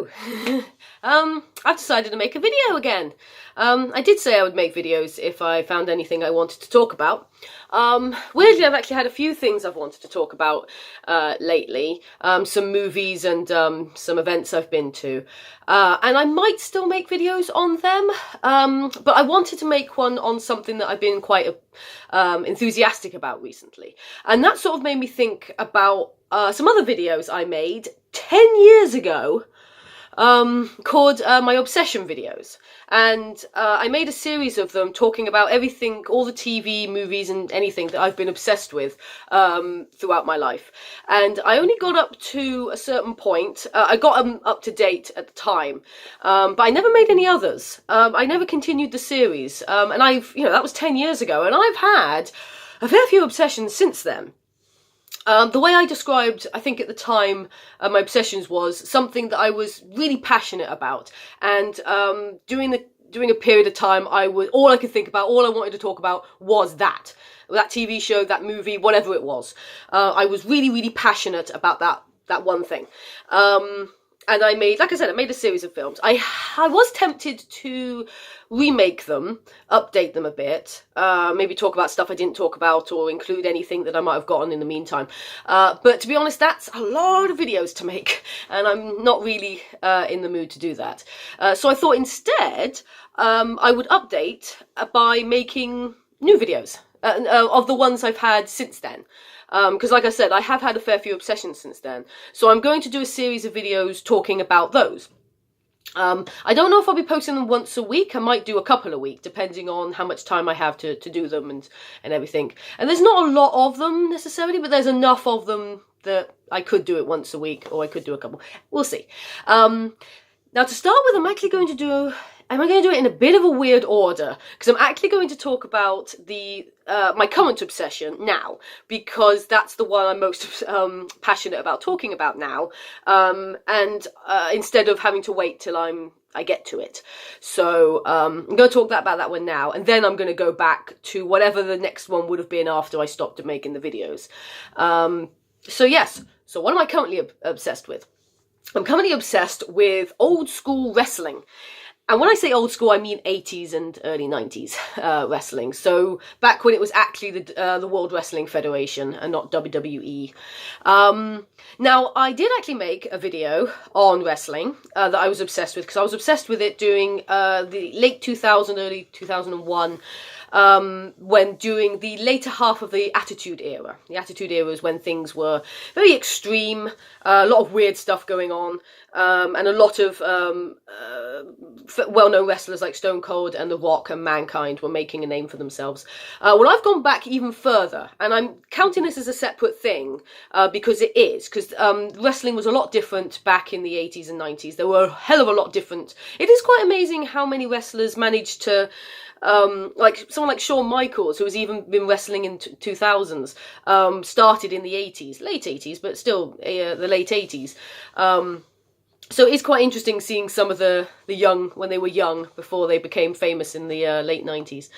Hello! I've decided to make a video again. I did say I would make videos if I found anything I wanted to talk about. Weirdly, I've actually had a few things I've wanted to talk about lately. Some movies and some events I've been to. And I might still make videos on them, but I wanted to make one on something that I've been quite enthusiastic about recently. And that sort of made me think about some other videos I made 10 years ago called my obsession videos. And I made a series of them talking about everything, all the TV, movies and anything that I've been obsessed with throughout my life. And I only got up to a certain point. I got them up to date at the time, but I never made any others. I never continued the series. And that was 10 years ago, and I've had a fair few obsessions since then. The way I described, I think at the time, my obsessions was something that I was really passionate about, and during a period of time, all I could think about, all I wanted to talk about was that TV show, that movie, whatever it was. I was really, really passionate about that one thing. And I made a series of films. I was tempted to remake them, update them a bit, maybe talk about stuff I didn't talk about or include anything that I might have gotten in the meantime. But to be honest, that's a lot of videos to make, and I'm not really in the mood to do that. So I thought instead I would update by making new videos of the ones I've had since then. Because like I said, I have had a fair few obsessions since then. So I'm going to do a series of videos talking about those. I don't know if I'll be posting them once a week. I might do a couple a week, depending on how much time I have to do them and everything. And there's not a lot of them necessarily, but there's enough of them that I could do it once a week, or I could do a couple. We'll see. Now to start with, I'm going to do it in a bit of a weird order, because I'm actually going to talk about my current obsession now, because that's the one I'm most passionate about talking about now, and instead of having to wait till I get to it. So I'm going to talk about that one now, and then I'm going to go back to whatever the next one would have been after I stopped making the videos. So what am I currently obsessed with? I'm currently obsessed with old school wrestling. And when I say old school, I mean 80s and early 90s wrestling. So back when it was actually the World Wrestling Federation and not WWE. Now, I did actually make a video on wrestling that I was obsessed with, because I was obsessed with it during the late 2000, early 2001, when during the later half of the Attitude Era. The Attitude Era was when things were very extreme, a lot of weird stuff going on, and a lot of well-known wrestlers like Stone Cold and The Rock and Mankind were making a name for themselves. Well, I've gone back even further, and I'm counting this as a separate thing, because it is, because wrestling was a lot different back in the 80s and 90s. There were a hell of a lot different. It is quite amazing how many wrestlers managed to, like someone like Shawn Michaels, who has even been wrestling in 2000s, started in the 80s, late 80s, but still the late 80s. So it's quite interesting seeing some of the young, when they were young, before they became famous in the late 90s.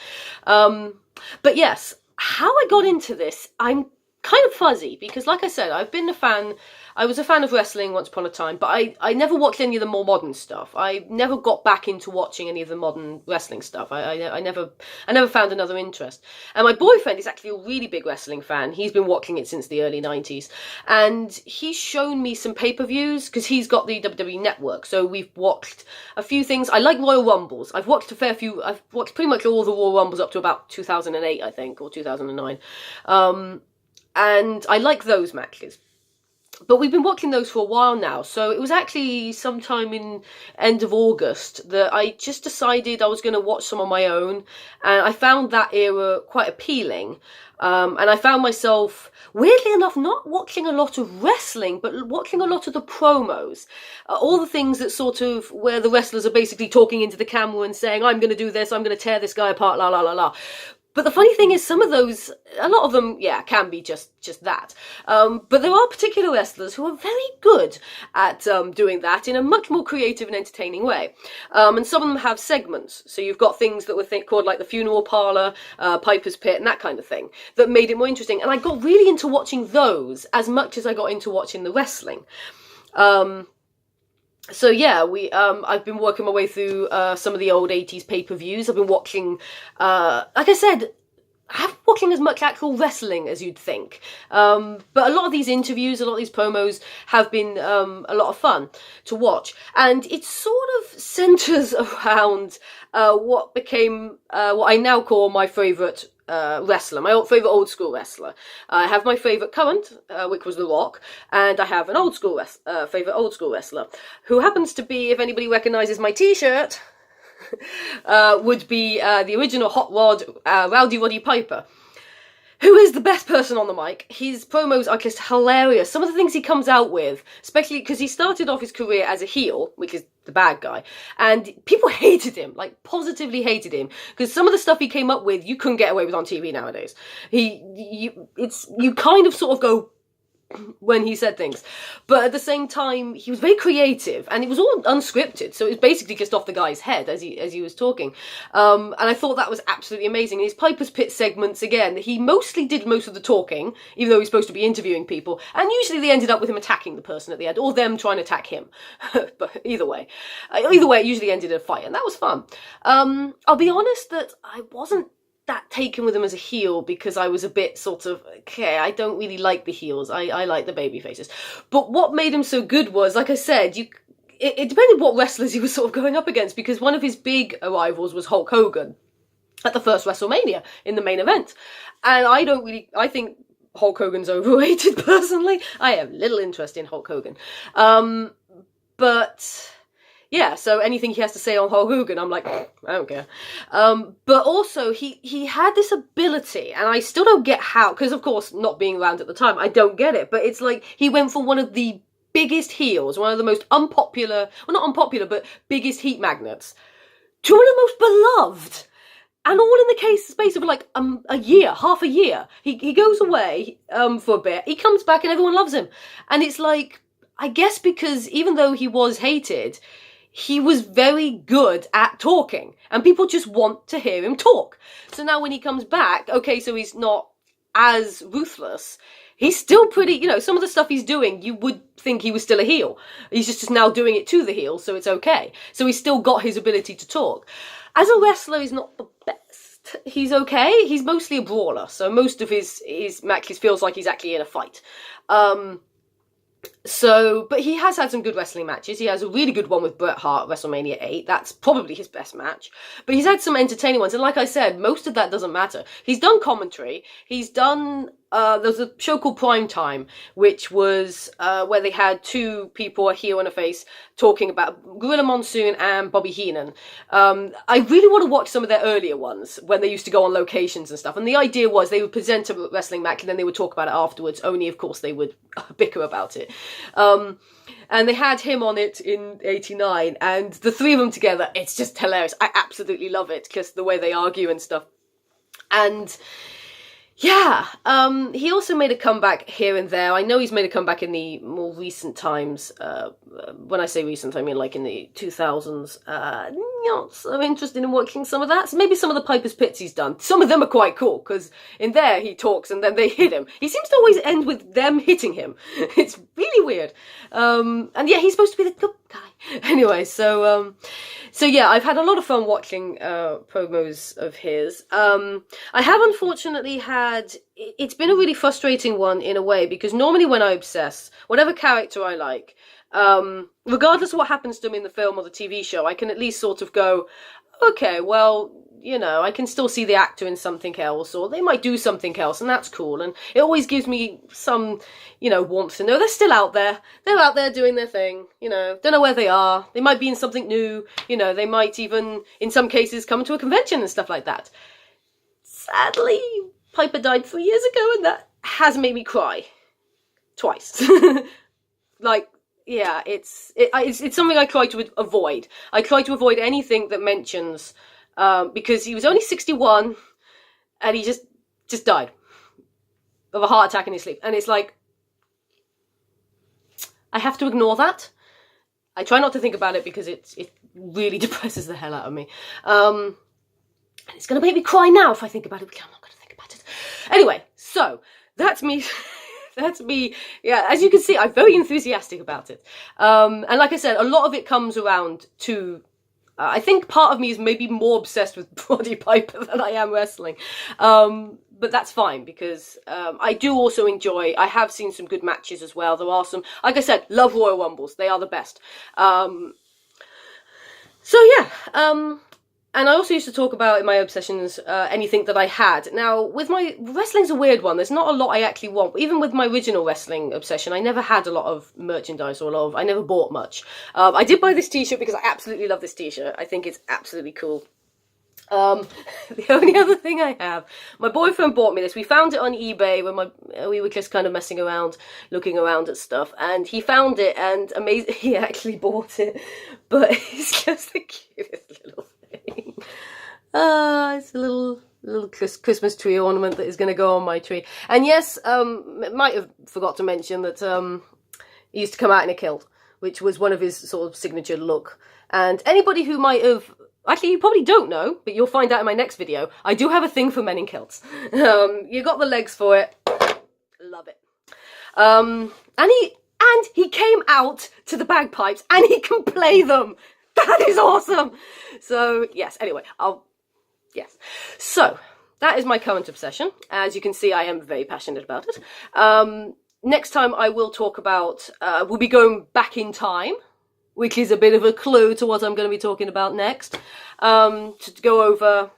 But yes, how I got into this, I'm kind of fuzzy, because like I said, I was a fan of wrestling once upon a time, but I never watched any of the more modern stuff. I never got back into watching any of the modern wrestling stuff. I never found another interest. And my boyfriend is actually a really big wrestling fan. He's been watching it since the early 90s. And he's shown me some pay-per-views, because he's got the WWE Network. So we've watched a few things. I like Royal Rumbles. I've watched a fair few. I've watched pretty much all the Royal Rumbles up to about 2008, I think, or 2009. And I like those matches. But we've been watching those for a while now, so it was actually sometime in end of August that I just decided I was going to watch some on my own, and I found that era quite appealing. And I found myself, weirdly enough, not watching a lot of wrestling, but watching a lot of the promos. All the things that sort of, where the wrestlers are basically talking into the camera and saying, I'm going to do this, I'm going to tear this guy apart, la la la la. But the funny thing is, some of those, a lot of them, yeah, can be just that. But there are particular wrestlers who are very good at doing that in a much more creative and entertaining way. And some of them have segments. So you've got things that were called like the Funeral Parlor, Piper's Pit, and that kind of thing, that made it more interesting. And I got really into watching those as much as I got into watching the wrestling. So yeah, I've been working my way through some of the old 80s pay-per-views. I've been watching, like I said, I haven't been watching as much actual wrestling as you'd think. But a lot of these interviews, a lot of these promos have been a lot of fun to watch. And it sort of centres around what became what I now call my favourite wrestler, my favourite old school wrestler. I have my favourite current, which was The Rock, and I have an old school favourite old school wrestler, who happens to be, if anybody recognises my t-shirt, would be the original Hot Rod, Rowdy Roddy Piper, who is the best person on the mic. His promos are just hilarious. Some of the things he comes out with, especially because he started off his career as a heel, which is the bad guy, and people hated him, like positively hated him, because some of the stuff he came up with, you couldn't get away with on TV nowadays. You kind of sort of go, when he said things, but at the same time he was very creative, and it was all unscripted, so it was basically just off the guy's head as he was talking, and I thought that was absolutely amazing. And his Piper's Pit segments, again, he mostly did most of the talking, even though he's supposed to be interviewing people, and usually they ended up with him attacking the person at the end, or them trying to attack him. But either way it usually ended in a fight, and that was fun. I'll be honest that I wasn't that taken with him as a heel, because I was a bit sort of, okay, I don't really like the heels, I like the baby faces. But what made him so good was, like I said, it depended what wrestlers he was sort of going up against, because one of his big rivals was Hulk Hogan at the first WrestleMania in the main event. And I think Hulk Hogan's overrated, personally. I have little interest in Hulk Hogan. But yeah, so anything he has to say on Hulk Hogan, I'm like, I don't care. But also, he had this ability, and I still don't get how, because of course, not being around at the time, I don't get it, but it's like, he went from one of the biggest heels, one of the most unpopular, well, not unpopular, but biggest heat magnets, to one of the most beloved. And all in the space of like a year, half a year. He goes away for a bit, he comes back and everyone loves him. And it's like, I guess because even though he was hated, he was very good at talking, and people just want to hear him talk. So now when he comes back, okay, so he's not as ruthless, he's still pretty, some of the stuff he's doing, you would think he was still a heel. He's just now doing it to the heel, so it's okay. So he's still got his ability to talk. As a wrestler, he's not the best. He's okay. He's mostly a brawler, so most of his matches feels like he's actually in a fight. But he has had some good wrestling matches. He has a really good one with Bret Hart, WrestleMania 8. That's probably his best match. But he's had some entertaining ones. And like I said, most of that doesn't matter. He's done commentary. He's done, there's a show called Prime Time, which was where they had two people, a heel and a face, talking about Gorilla Monsoon and Bobby Heenan. I really want to watch some of their earlier ones, when they used to go on locations and stuff. And the idea was they would present a wrestling match and then they would talk about it afterwards, only of course they would bicker about it. And they had him on it in 89, and the three of them together, it's just hilarious. I absolutely love it, just the way they argue and stuff. And yeah, he also made a comeback here and there. I know he's made a comeback in the more recent times. When I say recent, I mean like in the 2000s. Not so interested in watching some of that. So maybe some of the Piper's Pits he's done. Some of them are quite cool, because in there he talks and then they hit him. He seems to always end with them hitting him. It's really weird. And yeah, he's supposed to be the good guy. Anyway, so yeah, I've had a lot of fun watching promos of his. I have unfortunately had, it's been a really frustrating one in a way, because normally when I obsess, whatever character I like, regardless of what happens to him in the film or the TV show, I can at least sort of go, okay, well, I can still see the actor in something else, or they might do something else, and that's cool. And it always gives me some, warmth to know they're still out there. They're out there doing their thing, don't know where they are. They might be in something new, they might even, in some cases, come to a convention and stuff like that. Sadly, Piper died 3 years ago, and that has made me cry. Twice. Like, yeah, it's something I try to avoid. I try to avoid anything that mentions, because he was only 61, and he just died of a heart attack in his sleep. And it's like, I have to ignore that. I try not to think about it, because it really depresses the hell out of me. And it's going to make me cry now if I think about it, because I'm not going to think about it. Anyway, so that's me. That's me. Yeah, as you can see, I'm very enthusiastic about it. And like I said, a lot of it comes around to... I think part of me is maybe more obsessed with Roddy Piper than I am wrestling. But that's fine, because I do also enjoy... I have seen some good matches as well. There are some... Like I said, love Royal Rumbles. They are the best. So yeah, and I also used to talk about in my obsessions anything that I had. Now, with my... Wrestling's a weird one. There's not a lot I actually want. Even with my original wrestling obsession, I never had a lot of merchandise or a lot of... I never bought much. I did buy this t-shirt because I absolutely love this t-shirt. I think it's absolutely cool. The only other thing I have... My boyfriend bought me this. We found it on eBay when we were just kind of messing around, looking around at stuff. And he found it and amazing... He actually bought it. But it's just the cutest little thing. It's a little Christmas tree ornament that is going to go on my tree. And yes, might have forgot to mention that he used to come out in a kilt, which was one of his sort of signature look. And anybody who might have... Actually, you probably don't know, but you'll find out in my next video. I do have a thing for men in kilts. You got the legs for it. Love it. And he came out to the bagpipes and he can play them. That is awesome. So, yes, anyway, yes. So, that is my current obsession. As you can see, I am very passionate about it. Next time I will talk about, we'll be going back in time, which is a bit of a clue to what I'm going to be talking about next, to go over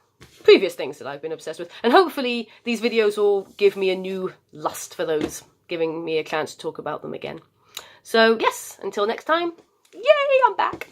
previous things that I've been obsessed with. And hopefully these videos will give me a new lust for those, giving me a chance to talk about them again. So yes, until next time, yay, I'm back!